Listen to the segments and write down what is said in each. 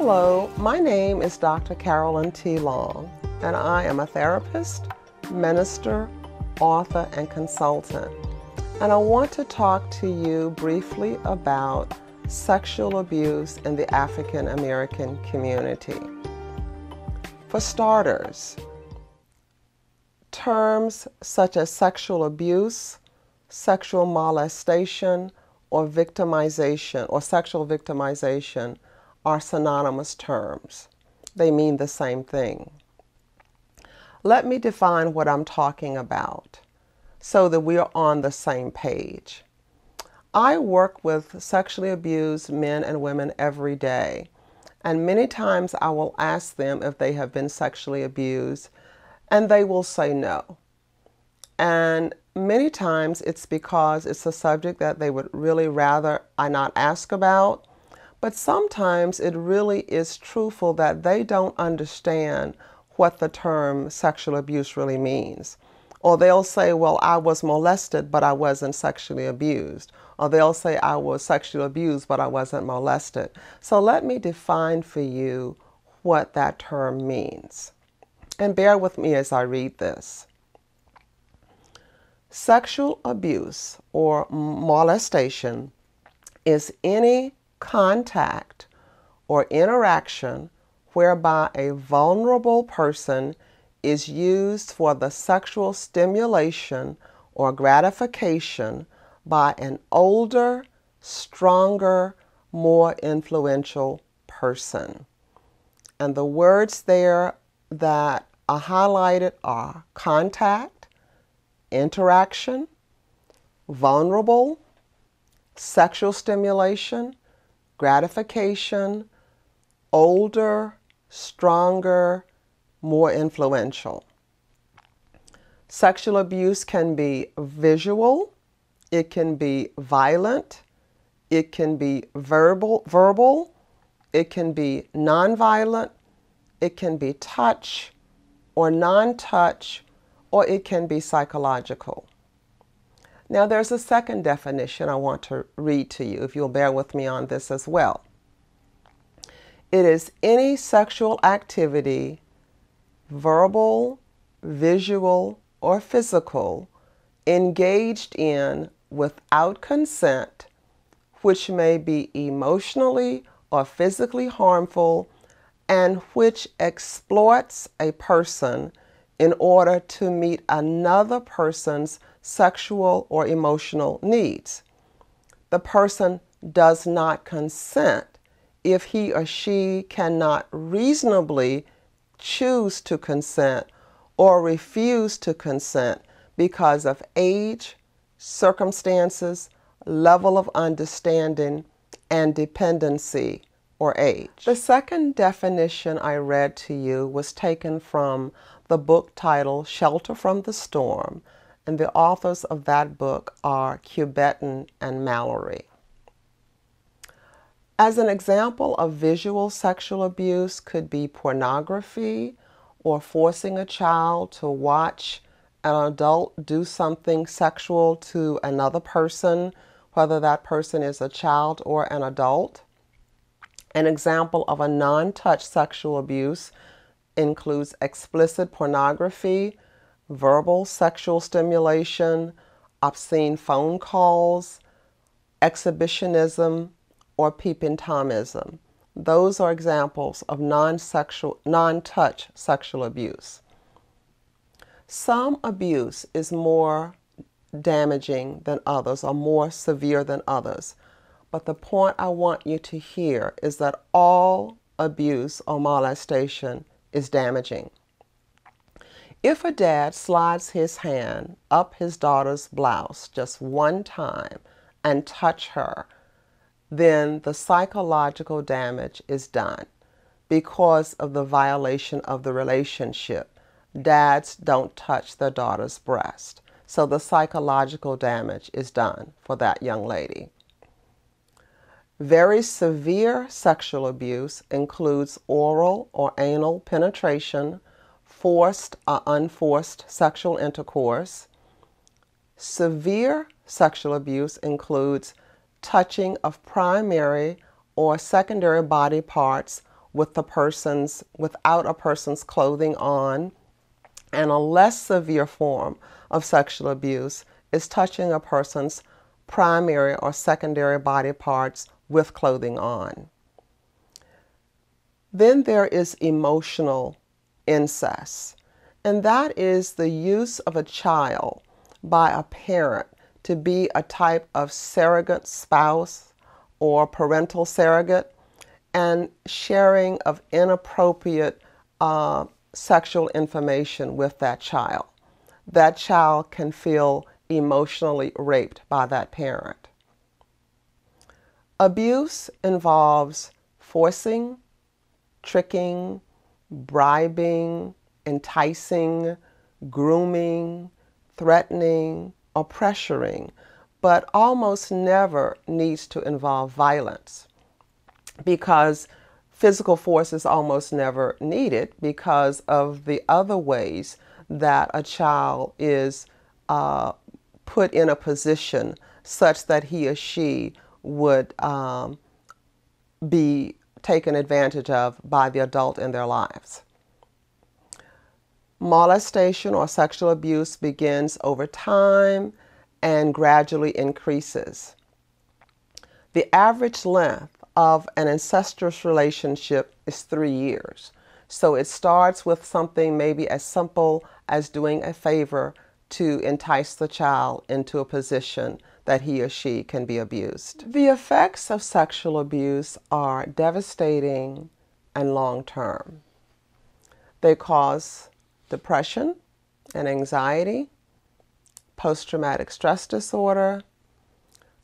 Hello, my name is Dr. Carolyn T. Long, and I am a therapist, minister, author, and consultant. And I want to talk to you briefly about sexual abuse in the African American community. For starters, terms such as sexual abuse, sexual molestation, or victimization, or sexual victimization are synonymous terms. They mean the same thing. Let me define what I'm talking about so that we are on the same page. I work with sexually abused men and women every day, and many times I will ask them if they have been sexually abused, and they will say no. And many times it's because it's a subject that they would really rather I not ask about, but sometimes it really is truthful that they don't understand what the term sexual abuse really means. Or they'll say, well, I was molested, but I wasn't sexually abused. Or they'll say, I was sexually abused, but I wasn't molested. So let me define for you what that term means. And bear with me as I read this. Sexual abuse or molestation is any contact or interaction whereby a vulnerable person is used for the sexual stimulation or gratification by an older, stronger, more influential person. And the words there that are highlighted are contact, interaction, vulnerable, sexual stimulation, gratification, older, stronger, more influential. Sexual abuse can be visual, it can be violent, it can be verbal, it can be nonviolent, it can be touch or non-touch, or it can be psychological. Now there's a second definition I want to read to you, if you'll bear with me on this as well. It is any sexual activity, verbal, visual, or physical, engaged in without consent, which may be emotionally or physically harmful, and which exploits a person in order to meet another person's sexual or emotional needs. The person does not consent if he or she cannot reasonably choose to consent or refuse to consent because of age, circumstances, level of understanding, and dependency or age. The second definition I read to you was taken from the book titled Shelter from the Storm, and the authors of that book are Cubetin and Mallory. As an example of visual sexual abuse could be pornography or forcing a child to watch an adult do something sexual to another person, whether that person is a child or an adult. An example of a non-touch sexual abuse includes explicit pornography, verbal sexual stimulation, obscene phone calls, exhibitionism, or peeping-tomism. Those are examples of non-touch sexual abuse. Some abuse is more damaging than others or more severe than others. But the point I want you to hear is that all abuse or molestation is damaging. If a dad slides his hand up his daughter's blouse just one time and touch her, then the psychological damage is done because of the violation of the relationship. Dads don't touch their daughter's breast. So the psychological damage is done for that young lady. Very severe sexual abuse includes oral or anal penetration, forced or unforced sexual intercourse. Severe sexual abuse includes touching of primary or secondary body parts without a person's clothing on, and a less severe form of sexual abuse is touching a person's primary or secondary body parts with clothing on. Then there is emotional incest, and that is the use of a child by a parent to be a type of surrogate spouse or parental surrogate, and sharing of inappropriate sexual information with that child. That child can feel emotionally raped by that parent. Abuse involves forcing, tricking, bribing, enticing, grooming, threatening, or pressuring, but almost never needs to involve violence, because physical force is almost never needed because of the other ways that a child is put in a position such that he or she would be taken advantage of by the adult in their lives. Molestation or sexual abuse begins over time and gradually increases. The average length of an incestuous relationship is 3 years. So it starts with something maybe as simple as doing a favor to entice the child into a position that he or she can be abused. The effects of sexual abuse are devastating and long-term. They cause depression and anxiety, post-traumatic stress disorder,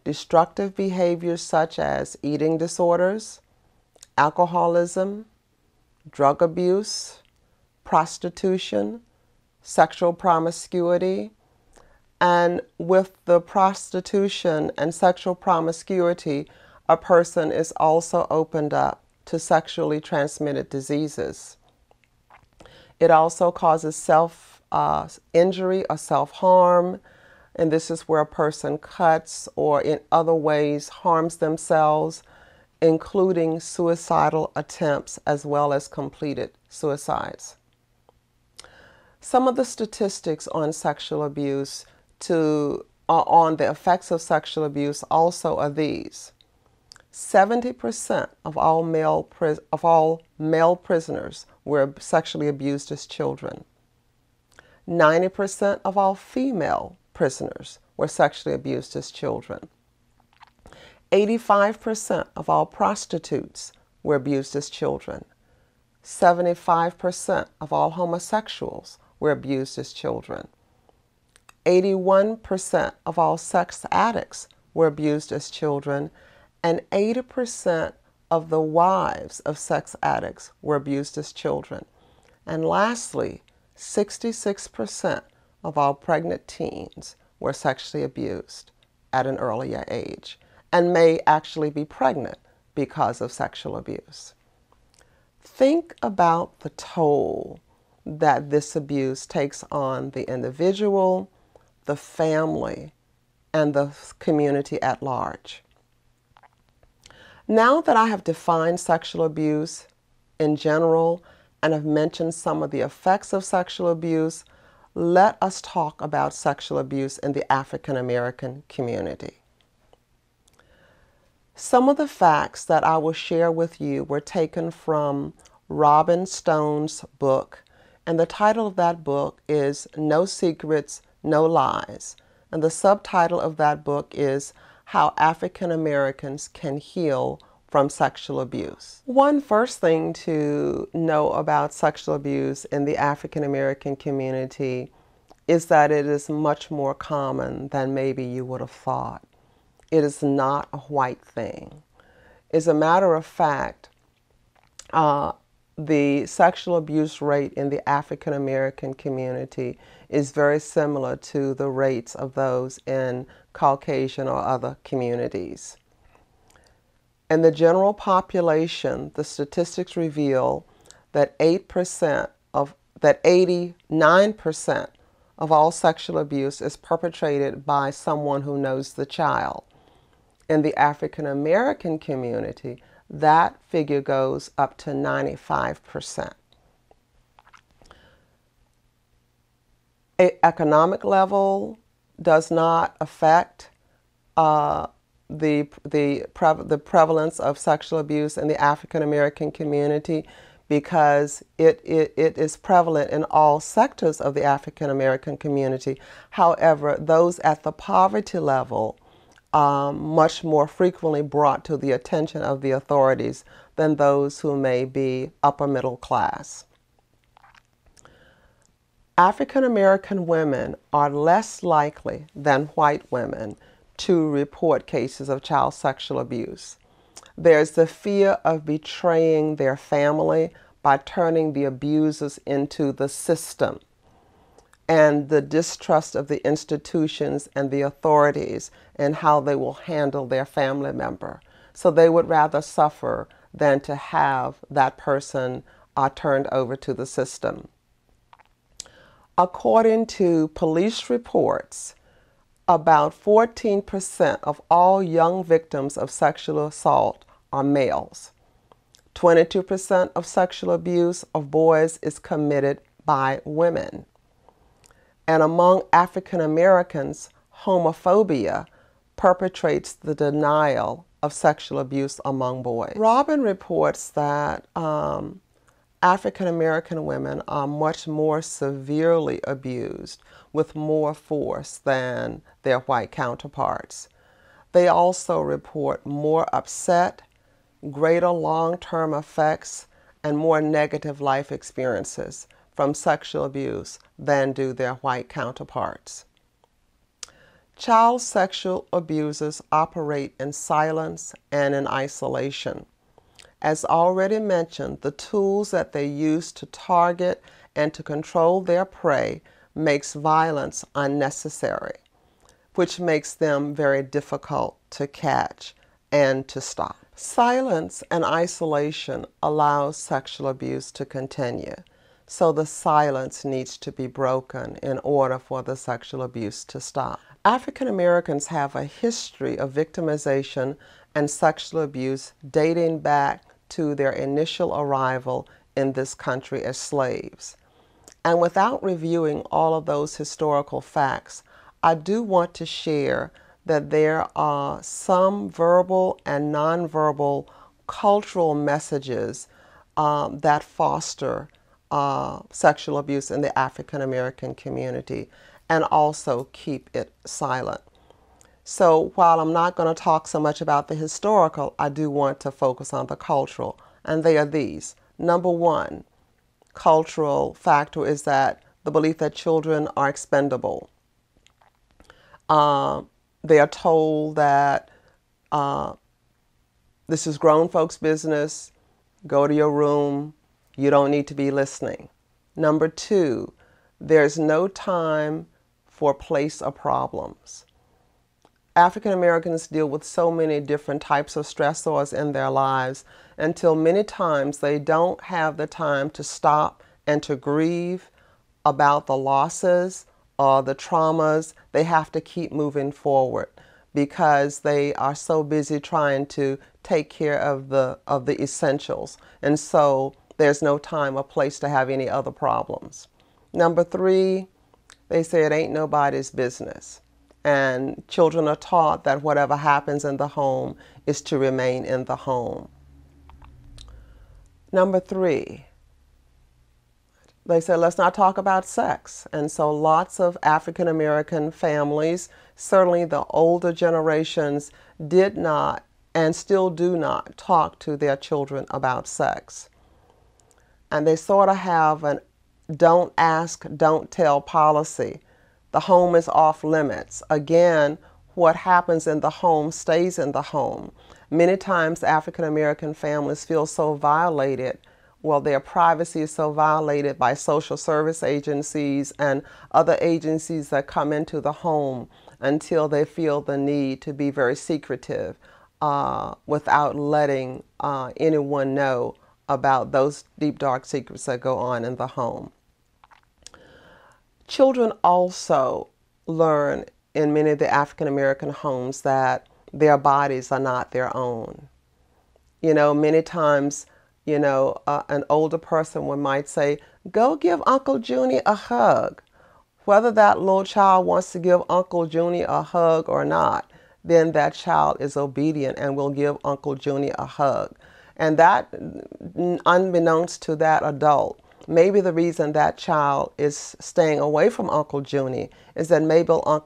destructive behaviors such as eating disorders, alcoholism, drug abuse, prostitution, sexual promiscuity. And with the prostitution and sexual promiscuity, a person is also opened up to sexually transmitted diseases. It also causes self-injury or self-harm, and this is where a person cuts or in other ways harms themselves, including suicidal attempts as well as completed suicides. Some of the statistics on sexual abuse on the effects of sexual abuse also are these. 70% of all male prisoners were sexually abused as children. 90% of all female prisoners were sexually abused as children. 85% of all prostitutes were abused as children. 75% of all homosexuals were abused as children. 81% of all sex addicts were abused as children, and 80% of the wives of sex addicts were abused as children. And lastly, 66% of all pregnant teens were sexually abused at an earlier age and may actually be pregnant because of sexual abuse. Think about the toll that this abuse takes on the individual, the family, and the community at large. Now that I have defined sexual abuse in general and have mentioned some of the effects of sexual abuse, let us talk about sexual abuse in the African American community. Some of the facts that I will share with you were taken from Robin Stone's book, and the title of that book is No Secrets, No Lies. And the subtitle of that book is How African Americans Can Heal from Sexual Abuse. One first thing to know about sexual abuse in the African American community is that it is much more common than maybe you would have thought. It is not a white thing. As a matter of fact, the sexual abuse rate in the African American community is very similar to the rates of those in Caucasian or other communities. In the general population, the statistics reveal that 89% of all sexual abuse is perpetrated by someone who knows the child. In the African American community, that figure goes up to 95%. Economic level does not affect the prevalence of sexual abuse in the African American community, because it is prevalent in all sectors of the African American community. However, those at the poverty level much more frequently brought to the attention of the authorities than those who may be upper middle class. African American women are less likely than white women to report cases of child sexual abuse. There's the fear of betraying their family by turning the abusers into the system, and the distrust of the institutions and the authorities and how they will handle their family member. So they would rather suffer than to have that person turned over to the system. According to police reports, about 14% of all young victims of sexual assault are males. 22% of sexual abuse of boys is committed by women. And among African Americans, homophobia perpetrates the denial of sexual abuse among boys. Robin reports that African American women are much more severely abused with more force than their white counterparts. They also report more upset, greater long-term effects, and more negative life experiences from sexual abuse than do their white counterparts. Child sexual abusers operate in silence and in isolation. As already mentioned, the tools that they use to target and to control their prey makes violence unnecessary, which makes them very difficult to catch and to stop. Silence and isolation allows sexual abuse to continue, so the silence needs to be broken in order for the sexual abuse to stop. African Americans have a history of victimization and sexual abuse dating back to their initial arrival in this country as slaves. And without reviewing all of those historical facts, I do want to share that there are some verbal and nonverbal cultural messages that foster sexual abuse in the African American community and also keep it silent. So while I'm not going to talk so much about the historical, I do want to focus on the cultural, and they are these. Number one, cultural factor is that the belief that children are expendable. They are told that this is grown folks' business, go to your room, you don't need to be listening. Number two, there's no time for place or problems. African Americans deal with so many different types of stressors in their lives until many times they don't have the time to stop and to grieve about the losses or the traumas. They have to keep moving forward because they are so busy trying to take care of the essentials. And so there's no time or place to have any other problems. Number three, they say it ain't nobody's business. And children are taught that whatever happens in the home is to remain in the home. Number three, they say, let's not talk about sex. And so lots of African American families, certainly the older generations, did not and still do not talk to their children about sex. And they sort of have an don't ask, don't tell policy. The home is off limits. Again, what happens in the home stays in the home. Many times African American families feel so violated. Well, their privacy is so violated by social service agencies and other agencies that come into the home until they feel the need to be very secretive without letting anyone know about those deep, dark secrets that go on in the home. Children also learn in many of the African American homes that their bodies are not their own. Many times, an older person might say, go give Uncle Junie a hug. Whether that little child wants to give Uncle Junie a hug or not, then that child is obedient and will give Uncle Junie a hug. And that, unbeknownst to that adult, maybe the reason that child is staying away from Uncle Junie is that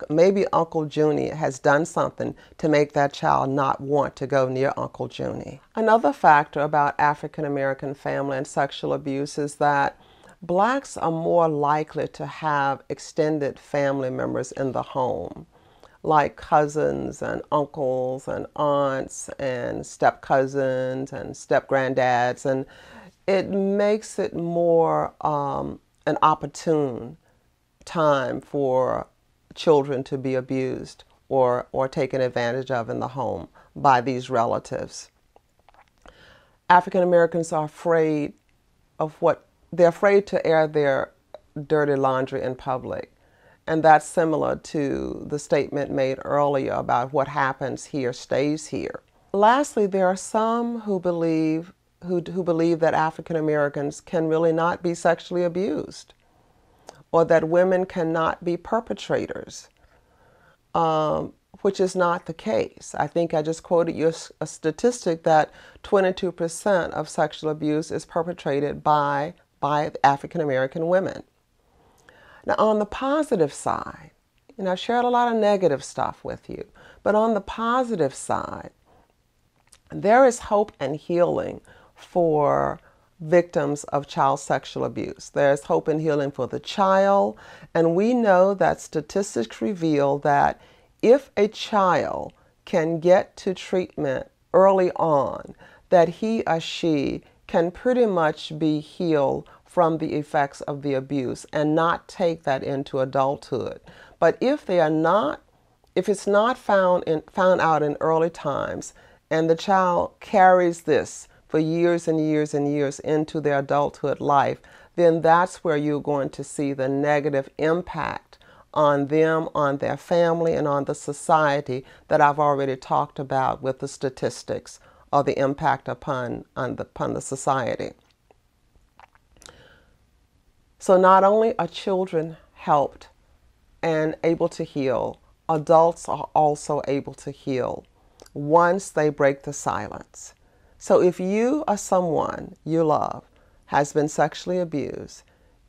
maybe Uncle Junie has done something to make that child not want to go near Uncle Junie. Another factor about African American family and sexual abuse is that blacks are more likely to have extended family members in the home, like cousins and uncles and aunts and step cousins and step granddads, and it makes it more an opportune time for children to be abused or taken advantage of in the home by these relatives. African Americans are afraid of they're afraid to air their dirty laundry in public. And that's similar to the statement made earlier about what happens here stays here. Lastly, there are some who believe that African Americans can really not be sexually abused, or that women cannot be perpetrators, which is not the case. I think I just quoted you a statistic that 22% of sexual abuse is perpetrated by African American women. Now, on the positive side, I've shared a lot of negative stuff with you, but on the positive side, there is hope and healing for victims of child sexual abuse. There's hope and healing for the child, and we know that statistics reveal that if a child can get to treatment early on, that he or she can pretty much be healed from the effects of the abuse and not take that into adulthood. But if it's not found out in early times, and the child carries this for years and years and years into their adulthood life, then that's where you're going to see the negative impact on them, on their family, and on the society that I've already talked about with the statistics or the impact upon the society. So not only are children helped and able to heal, adults are also able to heal once they break the silence. So if you or someone you love has been sexually abused,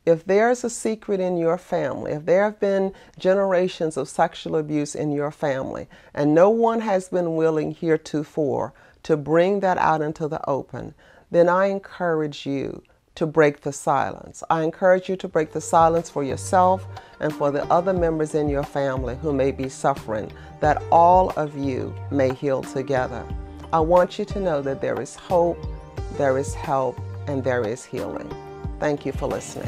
if there's a secret in your family, if there have been generations of sexual abuse in your family, and no one has been willing heretofore to bring that out into the open, then I encourage you to break the silence. I encourage you to break the silence for yourself and for the other members in your family who may be suffering, that all of you may heal together. I want you to know that there is hope, there is help, and there is healing. Thank you for listening.